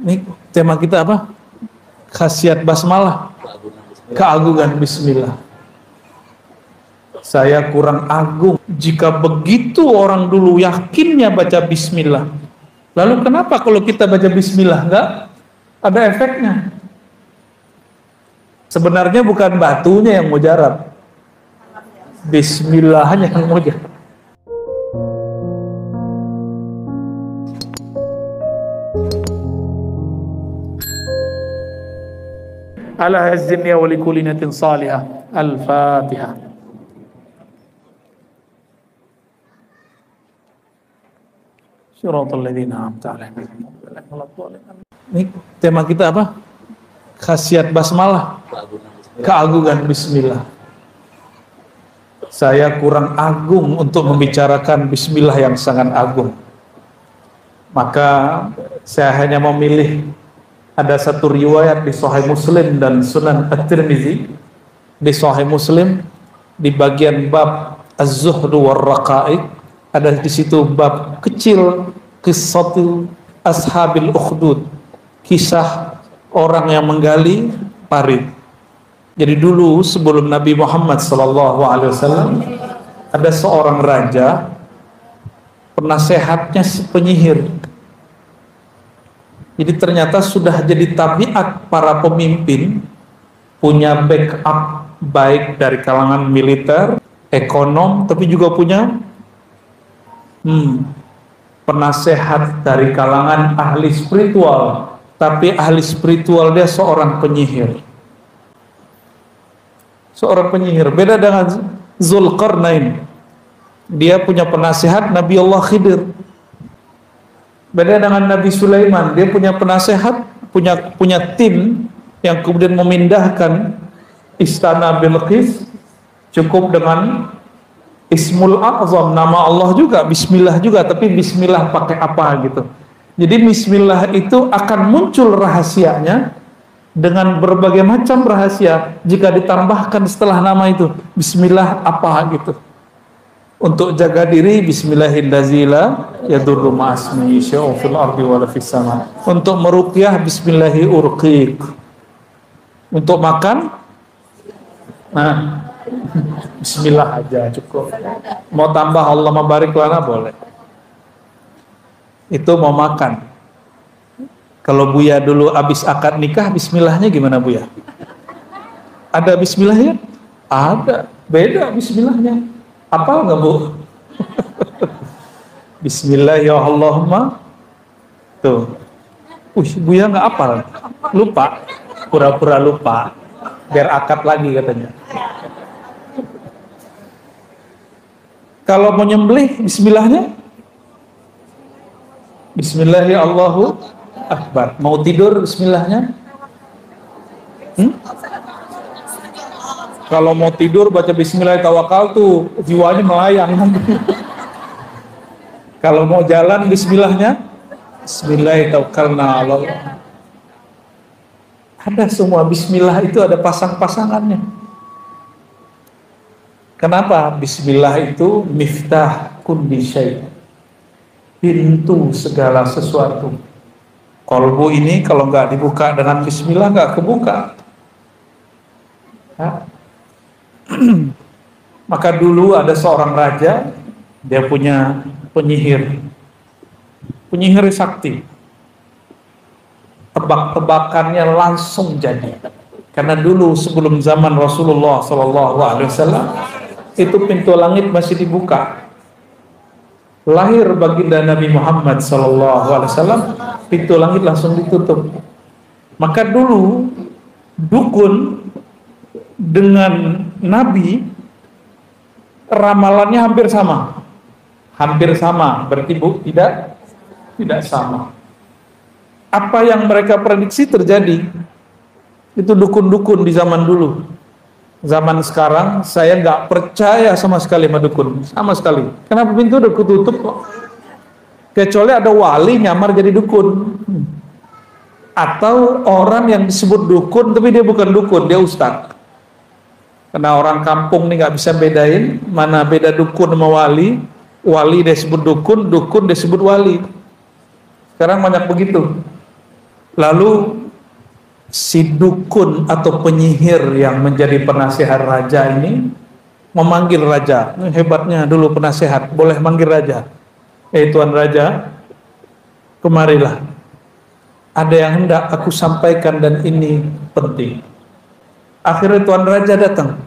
Ini tema kita apa? Khasiat basmalah, keagungan bismillah. Saya kurang agung jika begitu orang dulu yakinnya baca bismillah. Lalu kenapa kalau kita baca bismillah enggak ada efeknya? Sebenarnya bukan batunya yang mujarab, bismillahnya yang mujarab. Ala hazinni wa likulli niyatin salihah. Al-Fatihah. Shiratal ladzina an'amta 'alaihim. Ini tema kita apa? Khasiat basmalah, keagungan bismillah. Saya kurang agung untuk membicarakan bismillah yang sangat agung. Maka saya hanya memilih ada satu riwayat di Sahih Muslim dan Sunan At-Tirmizi. Di Sahih Muslim di bagian bab Az-Zuhd war Raqaiq ada di situ bab kecil qissatul ashabil ukhdud, kisah orang yang menggali parit. Jadi dulu sebelum Nabi Muhammad SAW ada seorang raja, penasehatnya penyihir. Jadi ternyata sudah jadi tabiat para pemimpin punya backup baik dari kalangan militer, ekonom, tapi juga punya penasehat dari kalangan ahli spiritual. Tapi ahli spiritual dia seorang penyihir. Seorang penyihir. Beda dengan Zulkarnain. Dia punya penasehat Nabi Allah Khidir. Beda dengan Nabi Sulaiman, dia punya penasehat, punya tim yang kemudian memindahkan istana Bilqis cukup dengan Ismul A'zam, nama Allah juga, Bismillah juga, tapi Bismillah pakai apa gitu. Jadi Bismillah itu akan muncul rahasianya dengan berbagai macam rahasia jika ditambahkan setelah nama itu Bismillah apa gitu. Untuk jaga diri bismillahirrahmanirrahim yadurru ma'asmi syai'un fil ardi wala fis sama. Untuk meruqyah bismillahi urqiq. Untuk makan bismillah aja cukup. Mau tambah Allah mabarik lana boleh. Itu mau makan. Kalau Buya dulu habis akad nikah bismillahnya gimana Buya? Ada bismillahnya? Ada. Beda bismillahnya. Apal nggak Bu? Bismillahirrahmanirrahim. Tuh. Buya nggak apal. Lupa. Pura-pura lupa. Biar akad lagi katanya. Kalau mau nyembelih, bismillahnya? Bismillahirrahmanirrahim. Mau tidur, bismillahnya? Kalau mau tidur baca bismillahirrahmanirrahim jiwanya melayang. Kalau mau jalan bismillahnya bismillahirrahmanirrahim. Ada semua bismillah itu ada pasang-pasangannya. Kenapa? Bismillah itu miftah kulli syai', pintu segala sesuatu. Kolbu ini kalau nggak dibuka dengan bismillah nggak kebuka. Maka dulu ada seorang raja, dia punya penyihir sakti. Tebak-tebakannya langsung jadi. Karena dulu sebelum zaman Rasulullah SAW itu pintu langit masih dibuka. Lahir baginda Nabi Muhammad SAW, pintu langit langsung ditutup. Maka dulu dukun dengan Nabi ramalannya hampir sama, berarti tidak sama. Apa yang mereka prediksi terjadi. Itu dukun-dukun di zaman dulu. Zaman sekarang saya nggak percaya sama sekali sama dukun, sama sekali. Kenapa pintu udah ketutup kok? Kecuali ada wali nyamar jadi dukun. Atau orang yang disebut dukun tapi dia bukan dukun, dia ustadz. Karena orang kampung nih nggak bisa bedain mana beda dukun sama wali. Wali dia sebut dukun, dukun dia sebut wali. Sekarang banyak begitu. Lalu si dukun atau penyihir yang menjadi penasihat raja ini memanggil raja. Hebatnya dulu penasihat, boleh manggil raja. Tuan raja, kemarilah. Ada yang hendak aku sampaikan dan ini penting. Akhirnya tuan raja datang.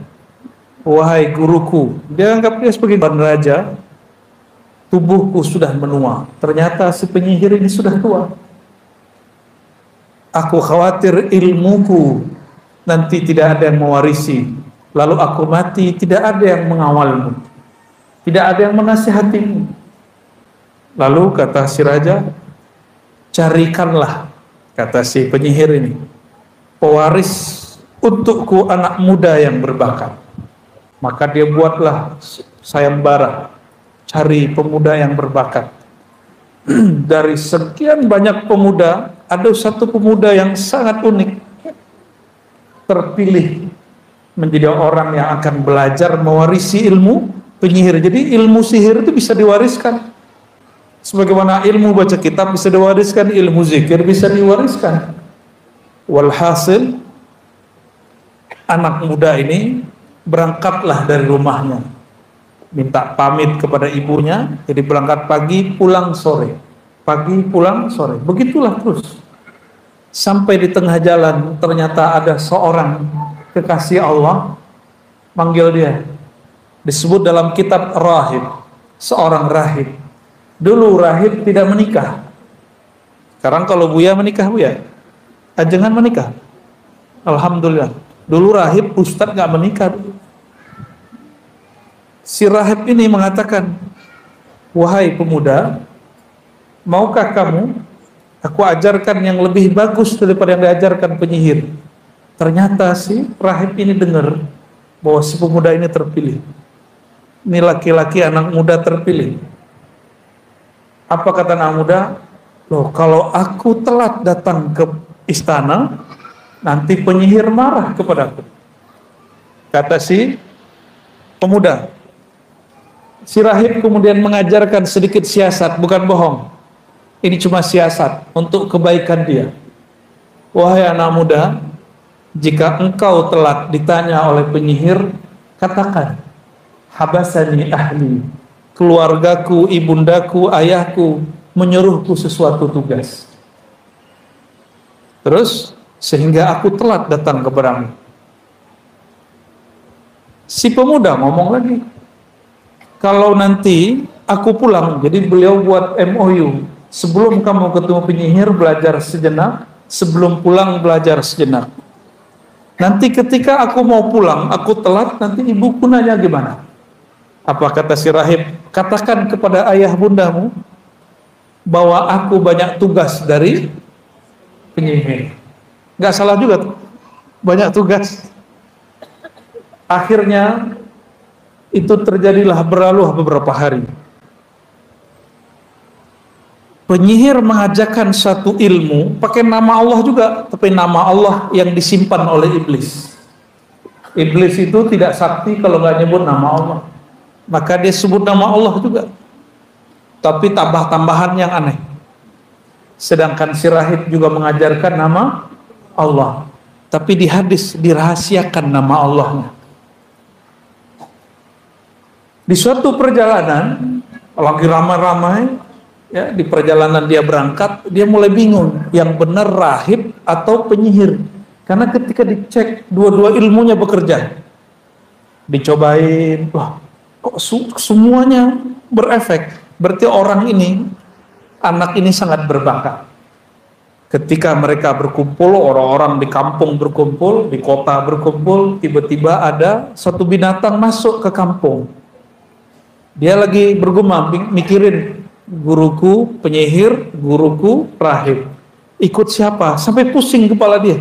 Wahai guruku, dia anggap dia sebagai tuan raja. Tubuhku sudah menua. Ternyata si penyihir ini sudah tua. Aku khawatir ilmuku nanti tidak ada yang mewarisi. Lalu aku mati, tidak ada yang mengawalmu. Tidak ada yang menasihatimu. Lalu kata si raja, carikanlah, kata si penyihir ini, pewaris untukku anak muda yang berbakat. Maka dia buatlah sayembara, cari pemuda yang berbakat. Dari sekian banyak pemuda, ada satu pemuda yang sangat unik, terpilih menjadi orang yang akan belajar mewarisi ilmu penyihir. Jadi ilmu sihir itu bisa diwariskan. Sebagaimana ilmu baca kitab bisa diwariskan, ilmu zikir bisa diwariskan. Walhasil, anak muda ini berangkatlah dari rumahnya, minta pamit kepada ibunya, jadi berangkat pagi pulang sore, pagi pulang sore, begitulah terus sampai di tengah jalan ternyata ada seorang kekasih Allah manggil dia. Disebut dalam kitab rahib, seorang rahib. Dulu rahib tidak menikah. Sekarang kalau Buya menikah, Buya ajengan menikah, alhamdulillah. Dulu rahib ustadz gak menikah. Si rahib ini mengatakan, wahai pemuda, maukah kamu aku ajarkan yang lebih bagus daripada yang diajarkan penyihir? Ternyata si rahib ini dengar bahwa si pemuda ini terpilih. Ini laki-laki anak muda terpilih. Apa kata anak muda? Loh, kalau aku telat datang ke istana, nanti penyihir marah kepadaku. Kata si pemuda. Si rahib kemudian mengajarkan sedikit siasat, bukan bohong. Ini cuma siasat untuk kebaikan dia. Wahai anak muda, jika engkau telat ditanya oleh penyihir, katakan, habasani ahli, keluargaku, ibundaku, ayahku menyuruhku sesuatu tugas. Terus, sehingga aku telat datang kepadamu. Si pemuda ngomong lagi, kalau nanti aku pulang, jadi beliau buat MOU, sebelum kamu ketemu penyihir belajar sejenak, sebelum pulang belajar sejenak. Nanti ketika aku mau pulang, aku telat, nanti ibuku nanya gimana? Apa kata si rahib? Katakan kepada ayah bundamu bahwa aku banyak tugas dari penyihir. Nggak salah juga tuh, banyak tugas. Akhirnya itu terjadilah, berlalu beberapa hari. Penyihir mengajarkan satu ilmu pakai nama Allah juga, tapi nama Allah yang disimpan oleh iblis. Iblis itu tidak sakti kalau nggak nyebut nama Allah, maka dia sebut nama Allah juga, tapi tambah-tambahan yang aneh. Sedangkan si rahib juga mengajarkan nama Allah, tapi di hadis dirahasiakan nama Allahnya. Di suatu perjalanan, lagi ramai-ramai, ya, di perjalanan dia berangkat, dia mulai bingung, yang benar rahib atau penyihir. Karena ketika dicek, dua-dua ilmunya bekerja. Dicobain, wah, kok semuanya berefek. Berarti orang ini, anak ini sangat berbakat. Ketika mereka berkumpul, orang-orang di kampung berkumpul, di kota berkumpul, tiba-tiba ada satu binatang masuk ke kampung. Dia lagi bergumam, mikirin, guruku penyihir, guruku rahib, ikut siapa? Sampai pusing kepala dia.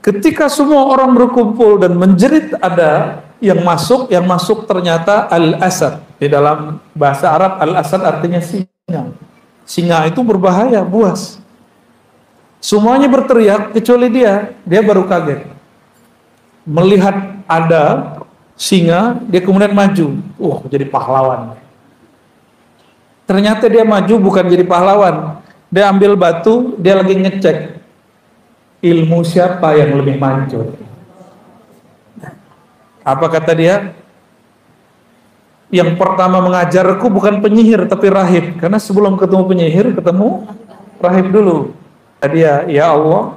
Ketika semua orang berkumpul dan menjerit, ada yang masuk ternyata al-asad. Di dalam bahasa Arab, al-asad artinya singa. Singa itu berbahaya, buas. Semuanya berteriak kecuali dia baru kaget. Melihat ada singa, dia kemudian maju. Jadi pahlawan. Ternyata dia maju bukan jadi pahlawan. Dia ambil batu, dia lagi ngecek ilmu siapa yang lebih manjur. Apa kata dia? Yang pertama mengajarku bukan penyihir tapi rahib, karena sebelum ketemu penyihir ketemu rahib dulu. Dia, ya Allah,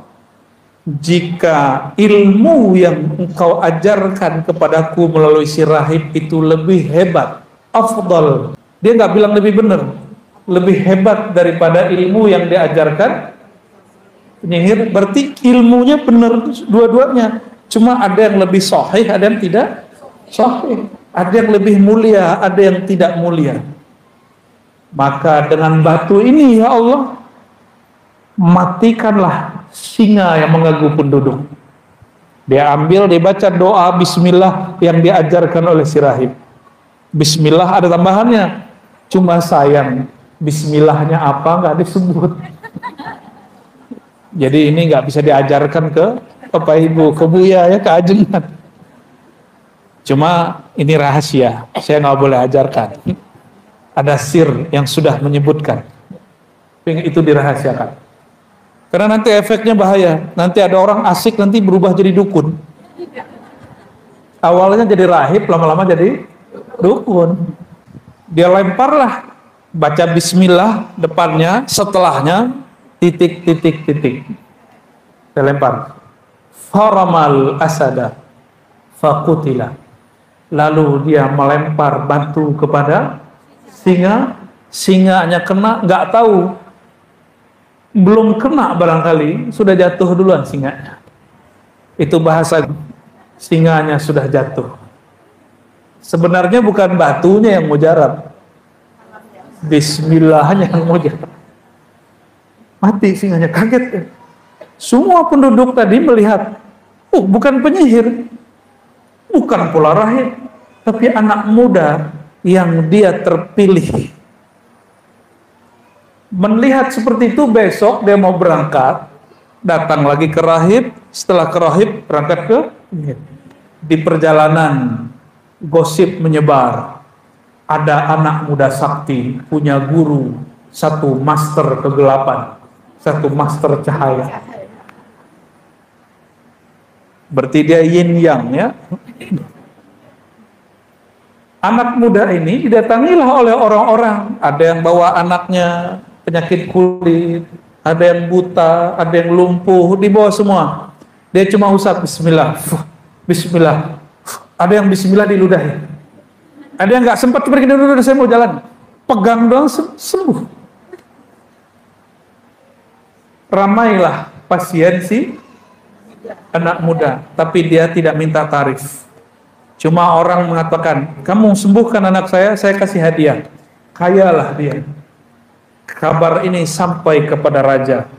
jika ilmu yang engkau ajarkan kepadaku melalui si rahib itu lebih hebat, afdal, dia nggak bilang lebih benar, lebih hebat daripada ilmu yang diajarkan penyihir, berarti ilmunya benar dua-duanya. Cuma ada yang lebih sahih, ada yang tidak sahih, ada yang lebih mulia, ada yang tidak mulia. Maka dengan batu ini, ya Allah, matikanlah singa yang mengganggu penduduk. Dia ambil, dia baca doa bismillah yang diajarkan oleh si rahib. Bismillah ada tambahannya, cuma sayang bismillahnya apa nggak disebut. Jadi ini nggak bisa diajarkan ke Bapak Ibu, ke Buya ya, ke ajengan. Cuma ini rahasia, saya nggak boleh ajarkan. Ada sir yang sudah menyebutkan, itu dirahasiakan. Karena nanti efeknya bahaya. Nanti ada orang asik nanti berubah jadi dukun. Awalnya jadi rahib, lama-lama jadi dukun. Dia lemparlah, baca bismillah depannya, setelahnya titik. Dia lempar. Faramal asada faqutila. Lalu dia melempar batu kepada singa. Singanya kena, nggak tahu, belum kena barangkali sudah jatuh duluan singanya. Itu bahasa singanya sudah jatuh. Sebenarnya bukan batunya yang mujarab, bismillahnya yang mujarab. Mati singanya, kaget. Semua penduduk tadi melihat, bukan penyihir, bukan pula rahib, tapi anak muda yang dia terpilih. Melihat seperti itu, besok dia mau berangkat, datang lagi ke rahib, setelah ke rahib berangkat ke penyihir. Di perjalanan gosip menyebar, ada anak muda sakti, punya guru, satu master kegelapan, satu master cahaya. Berarti dia yin yang ya. Anak muda ini didatangilah oleh orang-orang. Ada yang bawa anaknya penyakit kulit, ada yang buta, ada yang lumpuh, dibawa semua. Dia cuma usap bismillah, bismillah. Ada yang bismillah diludahi. Ada yang nggak sempat pergi dulu, saya mau jalan. Pegang doang sembuh. Ramailah pasien si anak muda, tapi dia tidak minta tarif. Cuma orang mengatakan, kamu sembuhkan anak saya kasih hadiah. Kayalah dia. Kabar ini sampai kepada raja.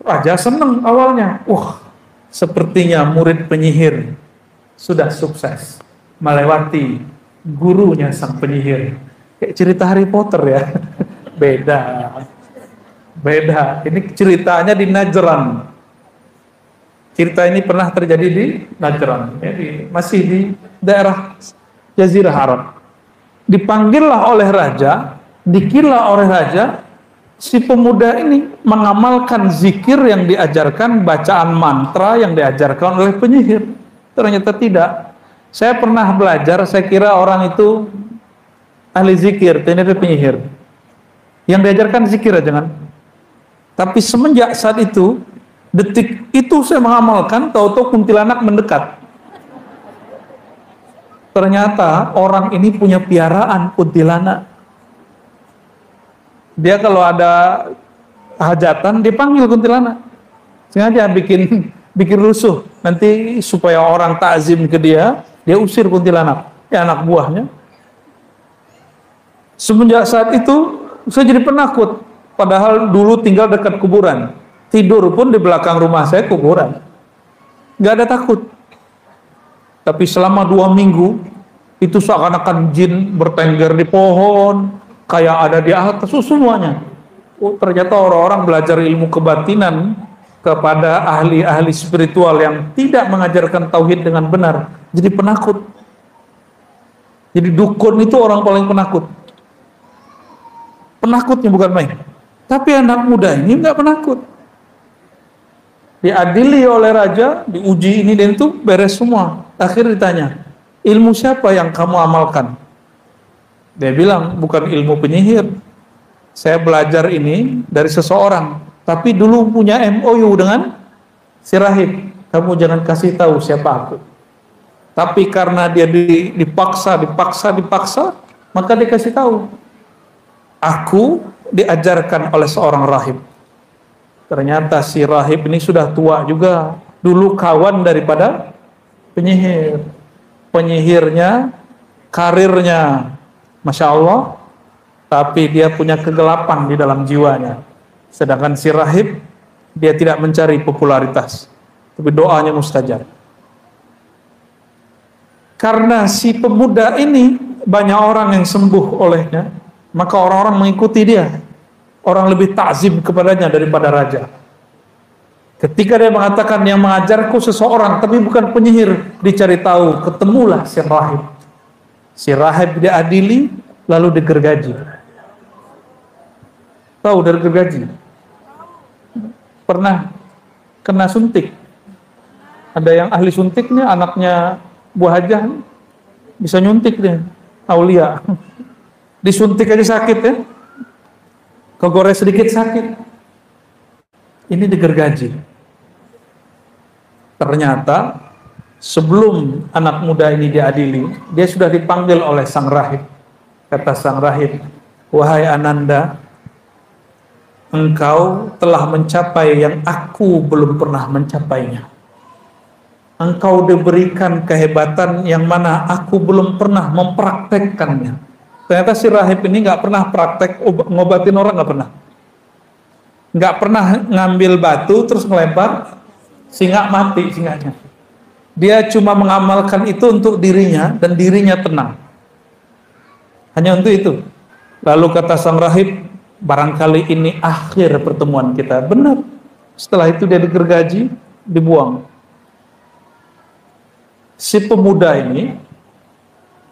Raja senang awalnya. Sepertinya murid penyihir sudah sukses melewati gurunya sang penyihir. Kayak cerita Harry Potter ya. Beda. Ini ceritanya di Najran. Cerita ini pernah terjadi di Najran, masih di daerah Jazirah Arab. Dipanggillah oleh raja, dikirlah oleh raja, si pemuda ini mengamalkan zikir yang diajarkan, bacaan mantra yang diajarkan oleh penyihir. Ternyata tidak. Saya pernah belajar, saya kira orang itu ahli zikir, ternyata penyihir. Yang diajarkan zikir aja kan. Tapi semenjak saat itu, detik itu saya mengamalkan, tahu-tahu kuntilanak mendekat. Ternyata orang ini punya piaraan kuntilanak. Dia kalau ada hajatan dipanggil kuntilanak. Sengaja bikin rusuh. Nanti supaya orang takzim ke dia usir kuntilanak. Ya anak buahnya. Semenjak saat itu saya jadi penakut. Padahal dulu tinggal dekat kuburan. Tidur pun di belakang rumah saya kuburan. Gak ada takut. Tapi selama 2 minggu, itu seakan-akan jin bertengger di pohon, kayak ada di atas, semuanya. Ternyata orang-orang belajar ilmu kebatinan kepada ahli-ahli spiritual yang tidak mengajarkan tauhid dengan benar. Jadi penakut. Jadi dukun itu orang paling penakut. Penakutnya bukan main. Tapi anak muda ini nggak penakut. Diadili oleh raja, diuji ini dan itu, beres semua. Akhirnya ditanya, ilmu siapa yang kamu amalkan? Dia bilang, bukan ilmu penyihir. Saya belajar ini dari seseorang, tapi dulu punya MOU dengan si rahib. Kamu jangan kasih tahu siapa aku. Tapi karena dia dipaksa, maka dia kasih tahu. Aku diajarkan oleh seorang rahib. Ternyata si rahib ini sudah tua juga. Dulu kawan daripada penyihir. Penyihirnya, karirnya, Masya Allah, tapi dia punya kegelapan di dalam jiwanya. Sedangkan si rahib, dia tidak mencari popularitas, tapi doanya mustajab. Karena si pemuda ini banyak orang yang sembuh olehnya, maka orang-orang mengikuti dia. Orang lebih takzim kepadanya daripada raja. Ketika dia mengatakan yang mengajarku seseorang, tapi bukan penyihir, dicari tahu, ketemulah si rahib. Si rahib diadili, lalu digergaji. Tahu dari gergaji? Pernah kena suntik? Ada yang ahli suntik nih, anaknya buah hajah, bisa nyuntik dia, aulia. Disuntik aja sakit ya. Kegores sedikit sakit. Ini digergaji. Ternyata sebelum anak muda ini diadili, dia sudah dipanggil oleh sang rahib. Kata sang rahib, wahai Ananda, engkau telah mencapai yang aku belum pernah mencapainya. Engkau diberikan kehebatan yang mana aku belum pernah mempraktekkannya. Ternyata si rahib ini nggak pernah praktek ngobatin orang, nggak pernah ngambil batu terus ngelempar singa mati singanya. Dia cuma mengamalkan itu untuk dirinya dan dirinya tenang. Hanya untuk itu. Lalu kata sang rahib, barangkali ini akhir pertemuan kita. Benar. Setelah itu dia digergaji, dibuang. Si pemuda ini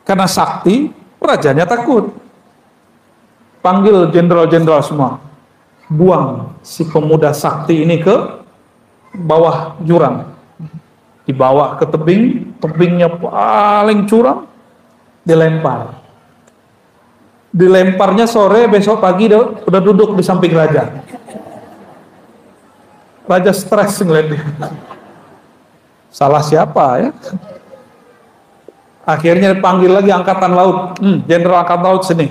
karena sakti, rajanya takut. Panggil jenderal-jenderal semua. Buang si pemuda sakti ini ke bawah jurang. Dibawa ke tebing, tebingnya paling curam, dilempar. Dilemparnya sore, besok pagi udah duduk di samping raja. Raja stres ngeliat dia. Salah siapa ya? Akhirnya dipanggil lagi angkatan laut. Jenderal angkatan laut sini.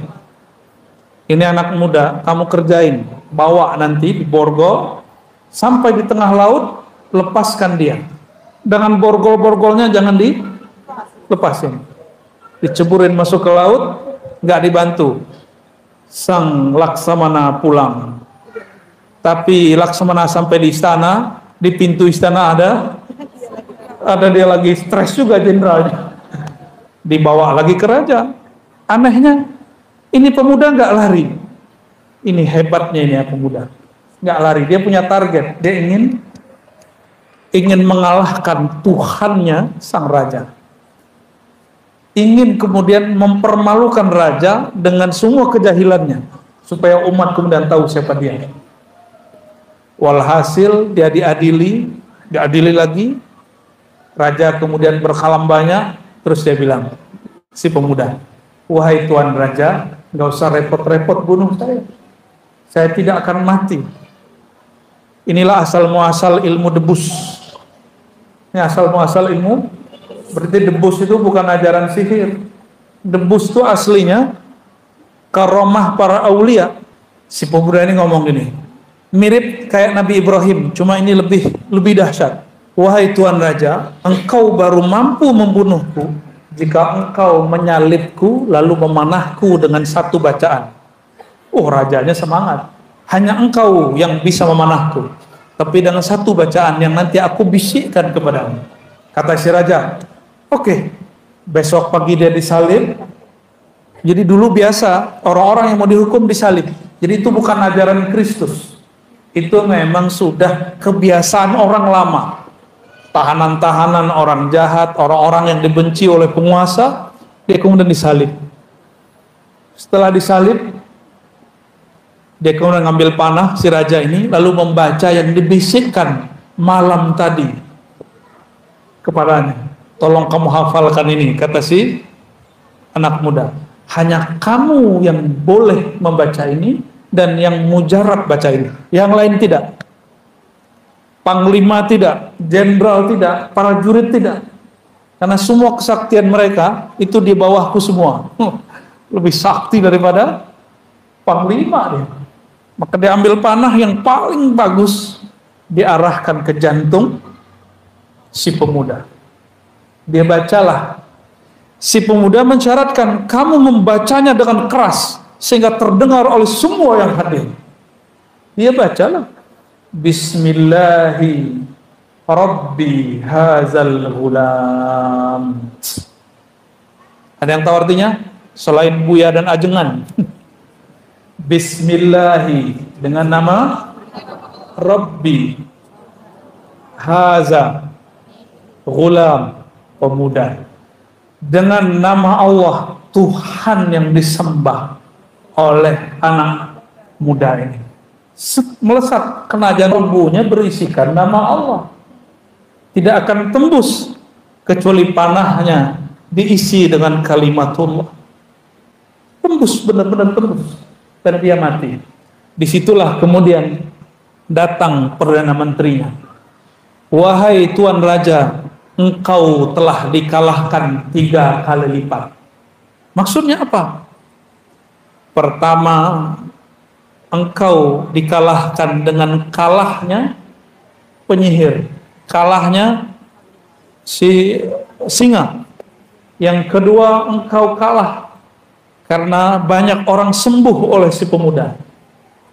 Ini anak muda, kamu kerjain. Bawa nanti di borgol, sampai di tengah laut, lepaskan dia. Dengan borgol-borgolnya jangan dilepasin. Diceburin masuk ke laut, nggak dibantu. Sang Laksamana pulang. Tapi Laksamana sampai di istana, di pintu istana ada dia lagi stres juga jenderalnya. Dibawa lagi ke raja. Anehnya, ini pemuda nggak lari. Ini hebatnya ini ya pemuda. Nggak lari, dia punya target. Dia ingin mengalahkan Tuhannya sang raja. Ingin kemudian mempermalukan raja dengan semua kejahilannya. Supaya umat kemudian tahu siapa dia. Walhasil dia diadili lagi. Raja kemudian berkalam banyak. Terus dia bilang, si pemuda, wahai Tuan Raja, nggak usah repot-repot bunuh saya. Saya tidak akan mati. Inilah asal muasal ilmu debus. Ini asal muasal ilmu. Berarti debus itu bukan ajaran sihir. Debus itu aslinya karomah para aulia. Si pemuda ini ngomong gini, mirip kayak Nabi Ibrahim, cuma ini lebih dahsyat. Wahai Tuan Raja, engkau baru mampu membunuhku jika engkau menyalibku lalu memanahku dengan satu bacaan. Oh, rajanya semangat. Hanya engkau yang bisa memanahku. Tapi dengan satu bacaan yang nanti aku bisikkan kepadamu. Kata si raja, oke. Besok pagi dia disalib. Jadi dulu biasa orang-orang yang mau dihukum disalib. Jadi itu bukan ajaran Kristus. Itu memang sudah kebiasaan orang lama. Tahanan-tahanan orang jahat, orang-orang yang dibenci oleh penguasa, dia kemudian disalib. Setelah disalib, Dia kemudian ngambil panah si raja ini, lalu membaca yang dibisikkan malam tadi kepadanya. Tolong kamu hafalkan ini, kata si anak muda. Hanya kamu yang boleh membaca ini, dan yang mujarab baca ini. Yang lain tidak. Panglima tidak, jenderal tidak, para jurid tidak. Karena semua kesaktian mereka itu di bawahku semua. Lebih sakti daripada panglima dia. Maka dia ambil panah yang paling bagus, diarahkan ke jantung si pemuda. Dia bacalah. Si pemuda mensyaratkan, kamu membacanya dengan keras sehingga terdengar oleh semua yang hadir. Dia bacalah, Bismillahi Rabbi hazal ghulam. Ada yang tahu artinya? Selain Buya dan Ajengan. Bismillahi, dengan nama Rabbi haza ghulam, pemuda, dengan nama Allah Tuhan yang disembah oleh anak muda ini. Melesat kenajan tubuhnya berisikan nama Allah. Tidak akan tembus kecuali panahnya diisi dengan kalimatullah. Tembus, benar-benar tembus. Dan dia mati. Disitulah kemudian datang Perdana Menterinya. Wahai Tuan Raja, engkau telah dikalahkan 3 kali lipat. Maksudnya apa? Pertama, engkau dikalahkan dengan kalahnya penyihir, kalahnya si singa. Yang kedua, engkau kalah karena banyak orang sembuh oleh si pemuda.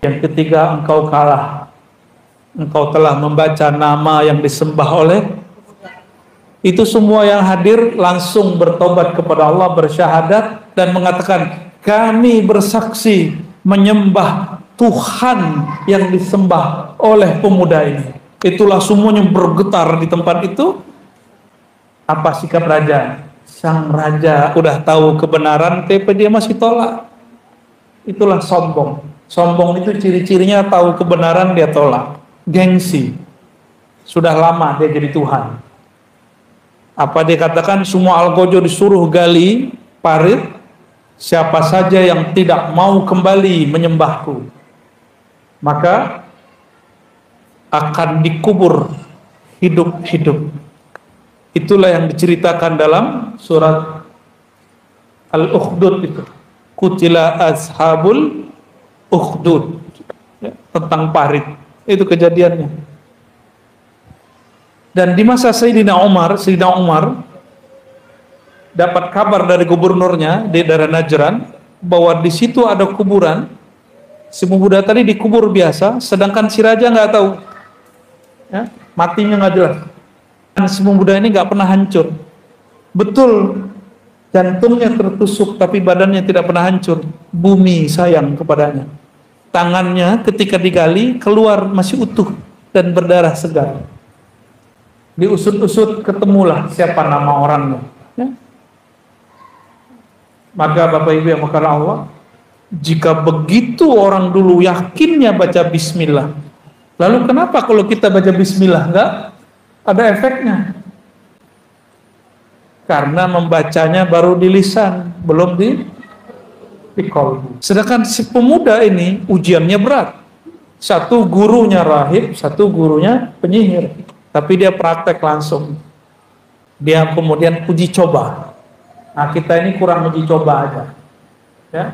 Yang ketiga, engkau kalah, engkau telah membaca nama yang disembah oleh. Itu semua yang hadir langsung bertobat kepada Allah, bersyahadat dan mengatakan, kami bersaksi menyembah Tuhan yang disembah oleh pemuda ini. Itulah semuanya bergetar di tempat itu. Apa sikap raja? Sang raja udah tahu kebenaran, tapi dia masih tolak. Itulah sombong. Sombong itu ciri-cirinya tahu kebenaran dia tolak. Gengsi. Sudah lama dia jadi Tuhan. Apa dia katakan? Semua Algojo disuruh gali parit. Siapa saja yang tidak mau kembali menyembahku, maka akan dikubur hidup-hidup. Itulah yang diceritakan dalam surat Al-Ukhdud itu. Kutila ashabul ukhdud, ya, tentang parit. Itu kejadiannya. Dan di masa Sayyidina Umar dapat kabar dari gubernurnya di daerah Najran bahwa di situ ada kuburan. Si pemuda tadi dikubur biasa, sedangkan si raja nggak tahu, ya, matinya nggak jelas. Dan si pemuda ini nggak pernah hancur. Betul, jantungnya tertusuk tapi badannya tidak pernah hancur. Bumi sayang kepadanya. Tangannya ketika digali keluar masih utuh dan berdarah segar. Diusut-usut ketemulah siapa nama orangnya. Ya. Maka Bapak Ibu yang makan Allah, jika begitu orang dulu yakinnya baca bismillah, lalu kenapa kalau kita baca bismillah enggak ada efeknya? Karena membacanya baru di lisan, belum di kolbu. Sedangkan si pemuda ini ujiannya berat. Satu gurunya rahib, satu gurunya penyihir. Tapi dia praktek langsung. Dia kemudian uji coba. Nah, kita ini kurang uji coba aja. Ya.